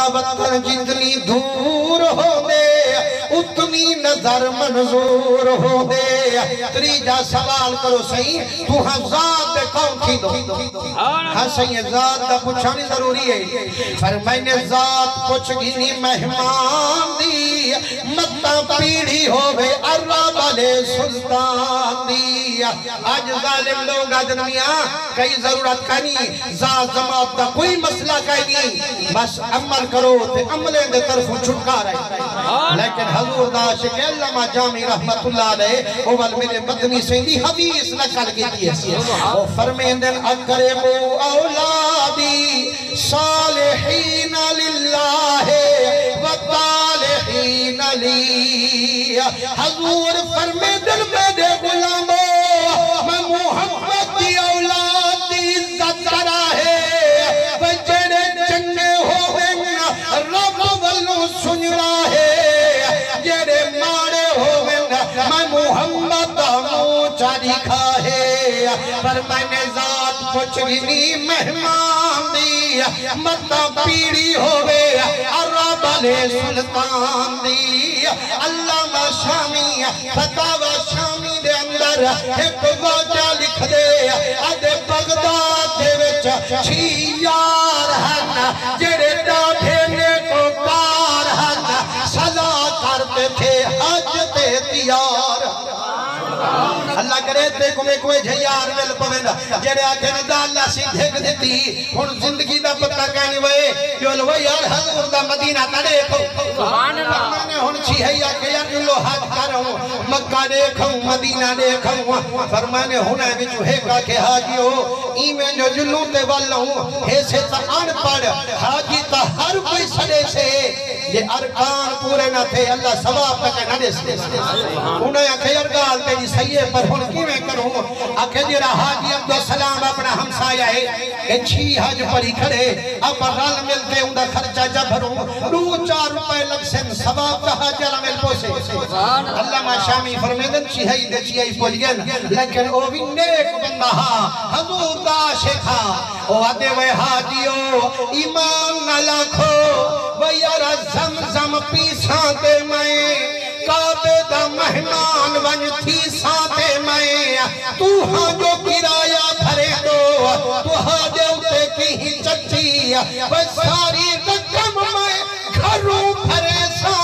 وطن جتنی دور ہو دے اتنی نظر منظور ہو دے تریجا سوال کرو صحیح تو ہاں ذات دے کون تھی دو ہاں صحیح ذات دا پوچھانی ضروری ہے فرمائنے ذات پوچھ گینی مہمان دی مطا پیڑھی ہوئے عرب علیہ سلطان دی آج ظالم لوگ آدمیاں کئی ضرورت کا نہیں ذات زمات دا کوئی مسئلہ کا نہیں بس عمل کرو تے عملیں دے طرف چھٹکا رہے لیکن حضور دا عاشق علامہ جامی رحمت اللہ علیہ اول میرے مدنی سے دی حدیث نقل کی تھی وہ فرمیندن اقربو اولادی صالحین للہ و طالحین لی حضور فرمیندن میرے غلامو میں محمد دی اولاد دی عزت کرا ہے وجڑے چنگے ہوئے رب والو سنرا ہے جڑے مارے ہوئے میں محمد آمو چاری کھاہے پر میں نے ذات پوچھ گنی مہمان دی مطا پیڑی ہوئے عرب علیہ سلطان دی علامہ شامی فتاوہ شامی دے اندر ایک واجہ لکھ دے آدھے بغداد دے وچ چھی یار ہن جڑے ڈاٹھے نے کو کار ہن سزا کرتے تھے حج تے تیار اللہ کرے تے کوئی جھیار مل پویندا جڑے آکھے ندا اللہ سی دھگ دیتی ہن زندگی دا پتہ کہنی وے جو لو یار حضور دا مدینہ تا دیکھو سبحان اللہ میں نے ہن چھی ہے کہ یار لو حج کروں مکہ دیکھوں مدینہ دیکھوں فرمانے ہن وچ ہے کہ حاجیو ایویں جو جلوں تے والوں ہے سے تا ان پڑھ حاجی تا ہر کوئی سڑے سے یہ ارکان پورے نہ تھے اللہ ثواب تک نہ دے انہیں آکھے یار گال تیری صحیح پر ہن کیویں کروں آکھے جڑا حاجی عبدالسلام اپنا ہمسایہ ہے کہ چھی حج پڑھی کھڑے اب رل ملتے اوندا خرچہ جا بھروں 2-4 روپے لگ سن ثواب کا حج مل پوسے علامہ شامی فرمیدن چھی ہے دے چھی ہے پولیگن لیکن او بھی نیک بندہ حضور دا عاشق او آدے وے حاجیو ایمان نہ لاکھو وہ یارا زمزم پیساں دے میں کعبے دا مہمان ون تھی ساتے میں تو ہاں جو کرایہ بھرے دو تو ہاں دے اتے کی ہی چچی وہ ساری رقم میں گھروں بھرے سا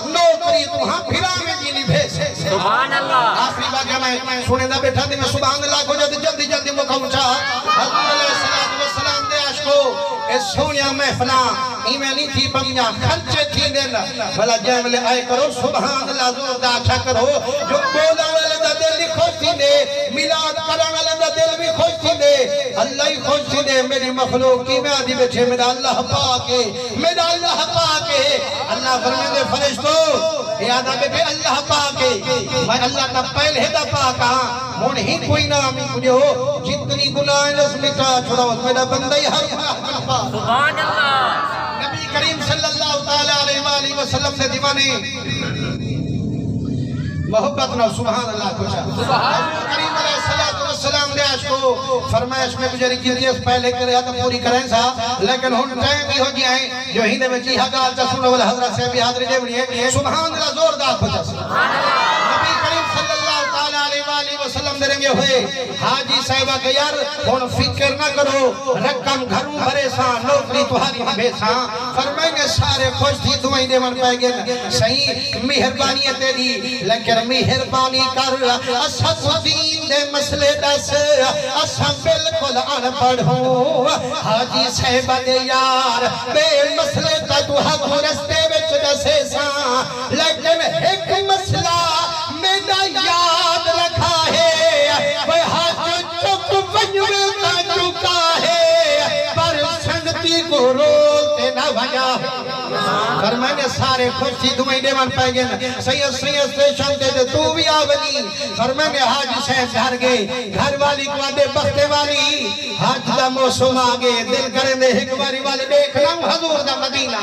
نوکری تو ہاں پھرا میں جینی بھیسے سبحان اللہ آخری باقی میں سونے دا بیٹھا دی میں سبحان اللہ کو جلدی جلدی مکھوچا حضور علیہ السلام دے عاشقو اے سونیا محفلہ ایمیں نہیں تھی پنجا خرچے تھی دینا بھلا جائے ملے آئے کرو سبحان اللہ زور دا اچھا کرو جو بولا والے دا دل بھی خوش تھی دے ملاد کرا والے دا دل بھی خوش تھی دے اللہ ہی خوش تھی دے میری مخلوق کی میں آدھی بیٹھے میرا اللہ پاکے میرا اللہ پاکے اللہ فرمائے دے فرشتو یادہ بیٹھے اللہ پاکے میں اللہ کا پہلے دا پاکا ہون ہی کوئی نامی مجھے ہو جتنی گناہ نس مٹا چھوڑا اس میرا بندہ ہی ہر گناہ سبحان اللہ نبی کریم صلی اللہ تعالیٰ علیہ وسلم سے دیوانے محبت نہ سبحان اللہ کچھا حضور کریم علیہ السلام دے عاشقو فرمائش میں بجری کی ریس پہلے کرے آتا پوری کریں سا لیکن ہن ٹائم بھی ہو گیا ہے جو ہی دے میں چیہا گال چا سنو والے حضرت سے بھی حاضری دے بنی ہے سبحان اللہ زوردار کچھا سبحان اللہ نبی کریم صلی اللہ تعالیٰ علیہ وسلم دے رنگے ہوئے حاجی صاحبہ کہ یار ہن فکر نہ کرو رقم گھروں بھرے سا نوکری تمہاری بھے سا فرمائیں گے سارے خوش تھی تمہیں دے من پائے گے صحیح مہربانی ہے تیری لیکن مہربانی کر اسد دین دے مسئلے دس اسا بالکل ان پڑھوں حاجی صاحبہ دے یار بے مسئلے تا تو حق رستے وچ دسے سا لیکن ایک مسئلہ میرا یاد رکھا ہے وہ حج چک بنوے کا چکا ہے پر سنگتی کو روتے نہ بجا فرمائنے سارے خوشی تمہیں دیوان پائے گئے سید سٹیشن دے تو بھی آونی فرمائنے حاج صاحب گھر گئے گھر والی کو آدھے بختے والی حاج دا موسم آگے دل کریں دے ایک باری والے دیکھ لوں حضور دا مدینہ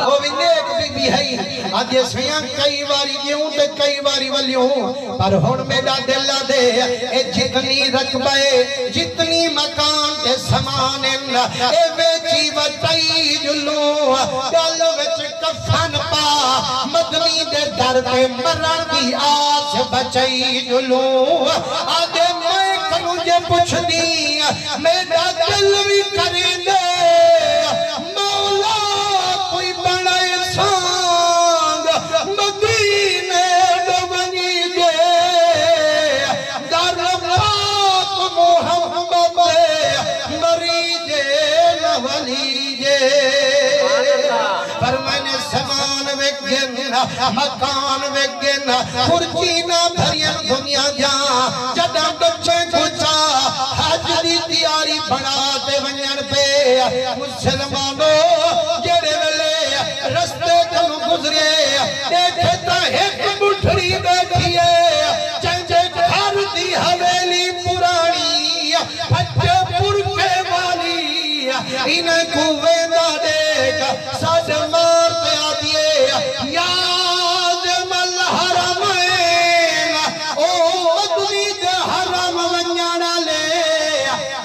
وہ بھی نیک بھی بھی ہے آدھے سیاں کئی باری گیوں تے کئی باری ولیوں پر ہون میڈا دل دے اے جتنی رقبے جتنی مکان تے سمانن اے بیچی وچائی جلو گل وچ کفن پا مدنی دے در پہ مرن دی آس بچائی جلو آدھے میں کنو جے پوچھ دی میرا دل بھی کریں دے مولا کوئی بڑا سانگ مدینے دوانی دے در پاک محمد مری جے نولی جے فرمائنے سمان وگن مکان وگن خرچینا بھرین دنیا جان جدہ بچے کچھا حج دی تیاری بڑھاتے ونجن پہ مسلمانوں جڑے ویلے رستے جنو گزرے دیکھے تا ایک مٹھڑی بیٹھیے چنجے گھر دی حویلی پرانی پھٹے پرکے والی انہیں کوئے نہ دیکھ ساج مارتے آدھیے یاد مل حرمین او مدنی دے حرم ونجانا لے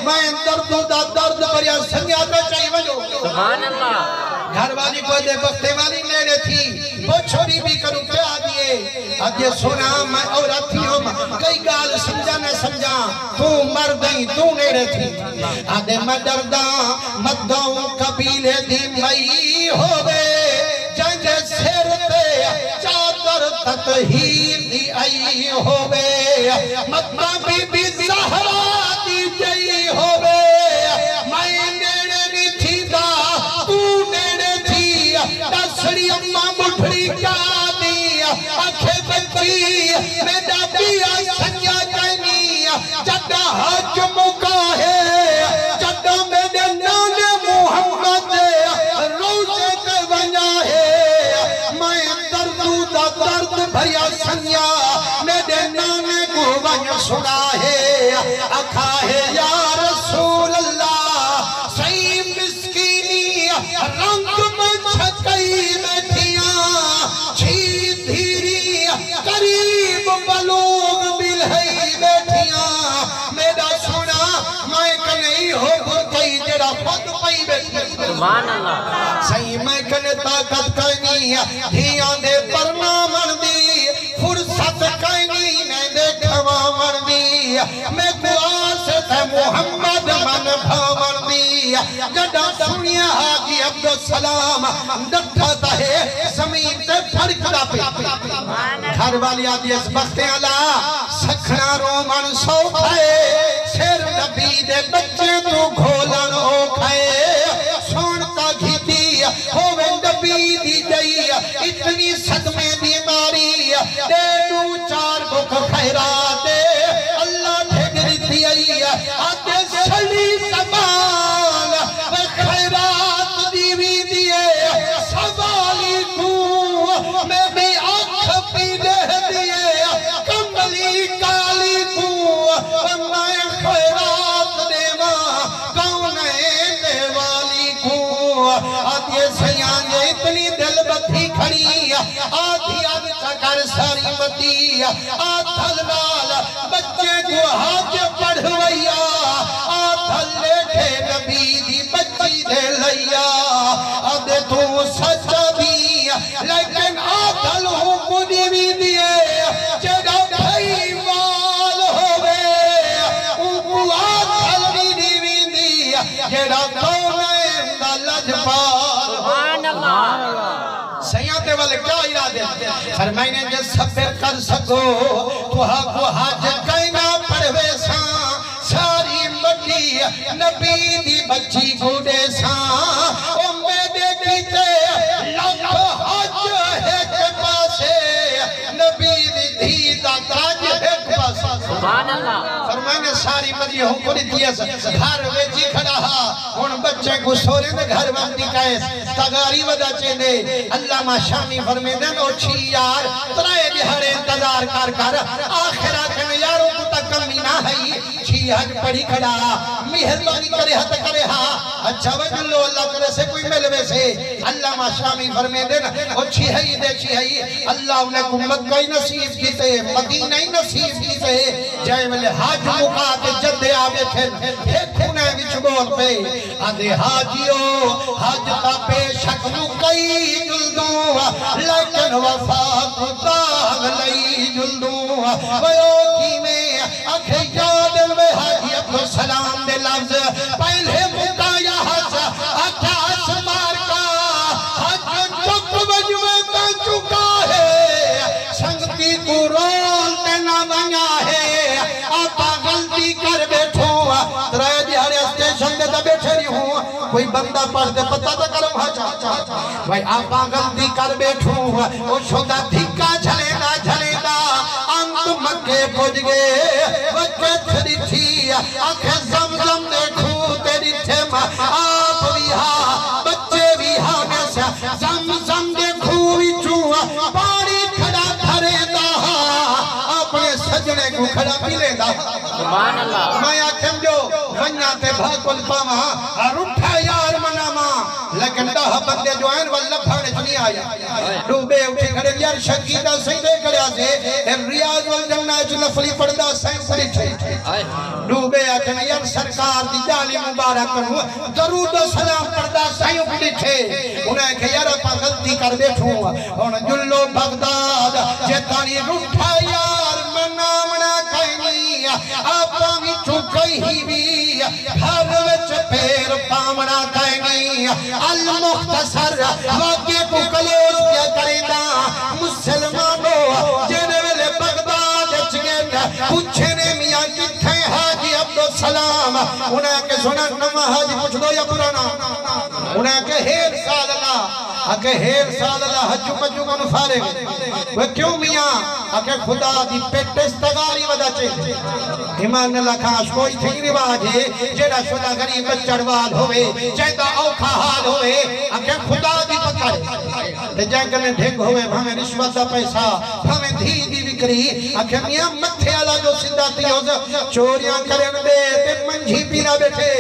میں درد دا درد بریا سنگیاتا چاہی وجو سبحان اللہ گھر والی کو دے بختے والی نیڑے تھی وہ چھوڑی بھی کروں کیا آدھیے آدھیے سونا میں اور اتھیوں کئی گال سمجھا نہ سمجھا تو مر گئی تو نیڑے تھی آدھے میں درداں مدوں قبیلے دی مئی ہو گئے جنجے سیر تے چادر تطہیر دی آئی ہو گئے مدہ بی بی زہرہ دی جئی ہو گئے میں نیڑے نہیں تھی دا تو نیڑے تھی دسڑی اممہ مٹھڑی کیا دی آنکھیں بچی میڈا بیا سنیا جائنی جدہ حج مکا ہے جدہ میڈے نانے محمد روزے تے ونیا ہے میں دردو دا درد بھریا سنیا میڈے نانے کو ونیا سنا ہے اکھا ہے یا رسول اللہ صحیح مسکینی رنگ میں چھکئی بیٹھیاں چھی دھیری قریب بلوغ ملہی بیٹھیاں میرا سونا میں کنئی ہو گئی جڑا خود پئی بیٹھی سبحان اللہ صحیح میں کنے طاقت کائنی دھیاں دے پرنا مردی فرصت کائنی میں دے کھوا مردی میں قواس تے محمد من بھا مردی جڑا سنیا آگی عبدالسلام ڈٹھاتا ہے زمین تے پھڑکتا پہ گھر والی آدھی اس بختے اللہ سکھنا رومن سو کھائے سیر نبی دے بچے تو گھولن ہو کھائے سونتا گھیتی ہوئے نبی دی جئی اتنی صدمے بیماری دے دو چار بک خیرات دے اللہ ٹھگری تھی آئی آتے سلی سبال خیرات دیوی دیئے سوالی کو میں بھی آنکھ پی دے دیئے کمبلی کالی کو میں خیرات دیوا کونیں دیوالی کو آدھے سیانگے اتنی دل بتھی کھڑی آدھی آدھ چکر ساری مدی آدھل لال بچے کو حاج پڑھویا آدھل لیٹھے نبی دی بچی دے لیا آدھے تو سچا بھی لیکن آدھل ہوں مدی بھی دیئے جگہ بھائی مال ہوئے ان کو آدھل بھی دیوی دی جگہ کونیں دا لجبار سبحان اللہ سیاتے والے کیا ارادے فرمائنے جس صبر کر سکو تو کو حاج کائنا پڑھوے ساں ساری مٹی نبی دی بچی گوڑے ساں امیدے کیتے لکھ حج ہے کے پاسے نبی دی دھی دا تاج ہے کے پاسے سبحان اللہ فرمائنے ساری مدی حکوری دیا سا گھر ویچی کھڑا ہا ان بچے کو سورے میں گھر باندھی کائے تگاری ودا چیندے علامہ شامی فرمیدن او چھی یار ترائے دہاڑے انتظار کر آخرات میں یاروں کو تک کمی نہ ہے چھی حج پڑھی کھڑا مہربانی کرے ہاتھ کرے ہاں اچھا وجلو اللہ کرے سے کوئی ملوے سے علامہ شامی فرمیدن او چھی ہے اللہ انہیں کو مکہ ہی نصیب کیتے مدینہ ہی نصیب کیتے جائے ملے حاج مقات جدے آبے تھے کھونے وچ بول پہ آدھے حاجیو حاج تا بے شک نکئی جلدوں لیکن وفا کو داغ لئی جلدوں ویو کی میں آنکھیں یاد میں حاجی عبدالسلام دے لفظ پہلے مکایا حج اٹھاس مار کا حج چک بجوے کا چکا ہے سنگتی کو رول دینا بنیا ہے آقا غلطی کر بیٹھوں ترائے دیہاڑے اسٹیشن دے بیٹھے رہی ہوں کوئی بندہ پڑھ دے پتہ دا کرم ہاں بھائی آقا غلطی کر بیٹھوں او شدہ دھکا جھلے دا انت مکے پوچھ گئے وکے تھری تھی آنکھیں زمزم دیکھوں تیری تھے آپ بھی ہاں بچے بھی ہاں میں سے زمزم دیکھوں بھی چوں پانی کھڑا تھرے دا اپنے سجنے کو کھڑا ملے دا سبحان اللہ میں آکھیں جو ونیاتے بھاکل پاما روٹھا یار مناما لیکن دہ بندے جو ہیں واللہ بھانے چنی آیا ڈوبے اٹھے کھڑے یار شکیدہ سیدے کھڑے آسے ریاض والجنہ چو نفلی پردہ سین پڑی چھے ڈوبے آکھیں یار سرکار دی جالی مبارک کروں درود و سلام پردہ سین پڑی چھے انہیں کہ یار اپا غلطی کر بیٹھوں اور جلو بغداد جتانی روٹھا یار منامنا کہنی آپا بھی چکئی ہی بھی ہر وچ پیر پامنا کہنی المختصر واقعے کو کلوز کیا کرینا مسلمانوں جنہے لے بغداد چگیتا پوچھنے میاں کتھے حاجی عبدالسلام انہیں کہ سنا نمہ حاجی پوچھ دو یا پرانا انہیں کہ ہیر سال اللہ اکے ہیر سال اللہ حجو مجو کو نفارے وہ کیوں میاں اکے خدا دی پیٹ استغاری ودا چاہتے ایمان اللہ کھاش کوئی تھی رواج ہے جیڑا شدہ غریب چڑوال ہوئے جیدہ اوکھا حال ہوئے اکے خدا دی پکڑے تے جنگ میں دھنگ ہوئے ہمیں رشوت دا پیسہ ہمیں دھی دی وکری اکے میاں متھے آلا جو سندہ تیوز چوریاں کرن دے تے منجھی پینا بیٹھے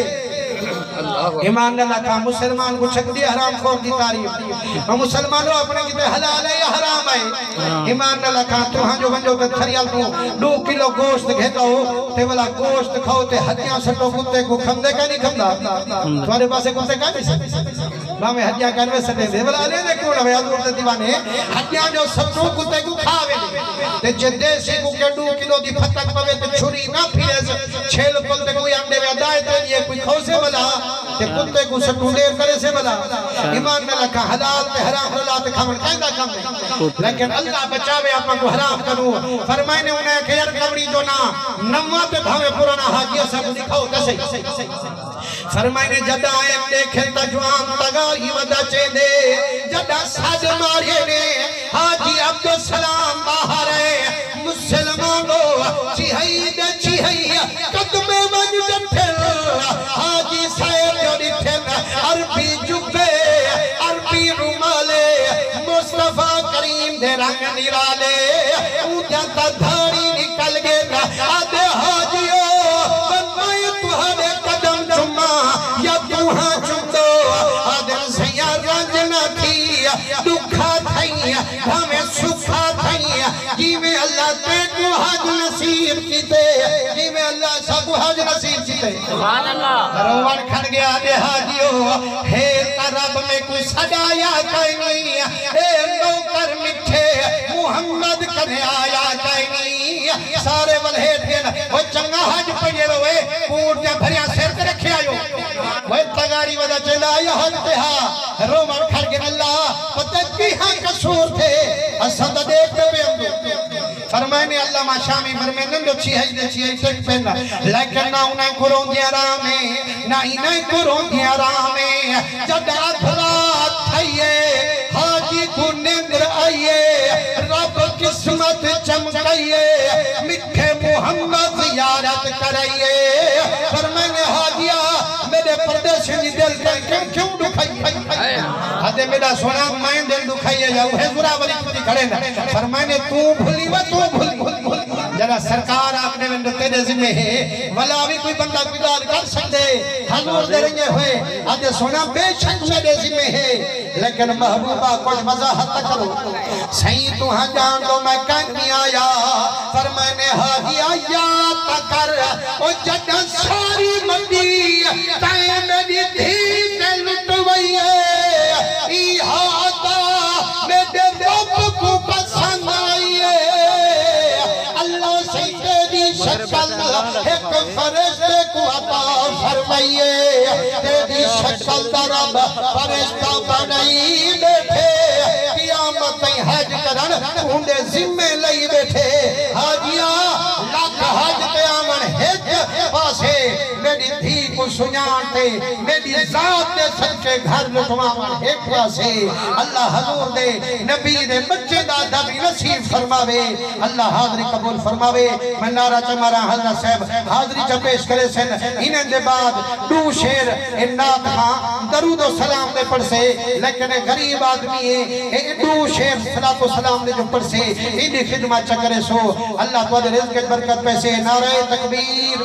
ایمان اللہ کا مسلمان کو چھک دی حرام خور دی تعریف اور مسلمانوں اپنے کتے حلال ہے یا حرام ہے ایمان اللہ کا تو ہاں جو بنجو پہ تھریال تو 2 کلو گوشت گھیتا ہو تے والا گوشت کھاؤ تے ہدیاں سٹو کتے کو کھم دے کا نہیں کھم دا تمہارے پاسے کتے کا نہیں سکتے میں ہدیاں کرنے سٹے دے والا لے دے کیوں نہ بیاد ورد دیوانے ہدیاں جو سٹو کتے کو کھاوے دے تے جدے سے کو کہ 2 کلو دی پھتک پوے تے چھری نہ پھیرے سے چھیل کل تے کوئی انڈے ویدائے تے یہ کوئی کھو سے والا کہ کتے کو سٹو دیر کرے سے بلا ایمان میں لکھا حلال تے حرام حلال تے کھامن کہندہ کم ہے لیکن اللہ بچاوے اپنا کو حرام کروں فرمائنے انہیں کہ یار کبری جو نا نمہ تے بھاوے پرانا حاجیہ سب دکھاؤ تے فرمائنے جدہ آئے دیکھیں تجوان تگاری ودا چے دے جدہ ساج مارے نے حاجی عبدالسلام باہر ہے مسلمانوں چیہی قدم مجھ ڈٹھل حاجی سائر جو ڈٹھل عربی جبے عربی رومالے مصطفیٰ کریم دے رنگ نرالے اونجا تا دھاڑی نکل گے آدھے حاجیوں بنائی تمہارے قدم چما یا تمہاں چم دو آدھے سیاں رنج نہ تھی دکھا تھئی ہمیں سکھا تھئی جی میں اللہ تے کو حج نصیب کیتے جی میں اللہ سب کو حج نصیب کیتے سبحان اللہ روان کھڑ گیا دے حاجیو ہے رب میں کوئی صدایا کہیں اے نوکر مٹھے محمد کنے آیا کہیں سارے والے دن وہ چنگا حج پڑھے روئے پورجا بھریا سیر تے رکھے آئیو وہ تگاری ودا چلا آیا حج پہ ہاں روان کھڑ گیا اللہ پتہ کی ہاں کسور تھے اسد دیکھتے پہ ہم فرمائنے اللہ ما شامی فرمائنے جو چیہی تک پہنا لیکن نہ انہیں کروں دیا رامے نہ انہیں کروں دیا رامے جدہ دھرات تھائیے حاجی کو نندر آئیے رب قسمت چمکائیے مٹھے محمد زیارت کرائیے فرمائنے حاجیہ میرے پردیش جی دل کر کیوں دکھائی آدھے میرا سونا میں دل دکھائیے جاؤ ہے ذرا ولی کتی کھڑے نا فرمائنے تو بھلی و تو بھلی جرا سرکار آپ نے من تیرے ذمہ ہے ولا بھی کوئی بندہ کوئی گال کر سکتے حضور دے رنگے ہوئے آدھے سونا بے شک میرے ذمہ ہے لیکن محبوبہ کچھ وضاحت کرو سہی تو ہاں جان دو میں کہیں آیا فرمائنے ہاں آیا تکر او جڑا ساری مندی تائیں میری دھی تے لٹوئی ہے ای ہاتا میرے رب کو پسند آئی ہے اللہ سے تیری شکل ایک فرشتے کو عطا فرمائیے تیری شکل دا رب فرشتہ بنائی بیٹھے قیامت حج کرن انہیں ذمہ لئی بیٹھے حاجیاں لاکھ حج پہ آمن حج پاسے میری دھی کو سنیانتے میری ذات دے سچے گھر لٹوامن حج پاسے اللہ حضور دے نبی دے بچے دادا بھی نصیب فرماوے اللہ حاضری قبول فرماوے میں نعرہ چمارا حضرت صاحب حاضری چا پیش کرے سن انہیں دے بعد دو شیر انات ہاں درود و سلام دے پڑھ سے لیکن غریب آدمی ہے دو شیر صلاة و سلام دے جو پڑھ سے انہیں خدمت چکرے سو اللہ تو رزق برکت پیسے نعرہ تکبیر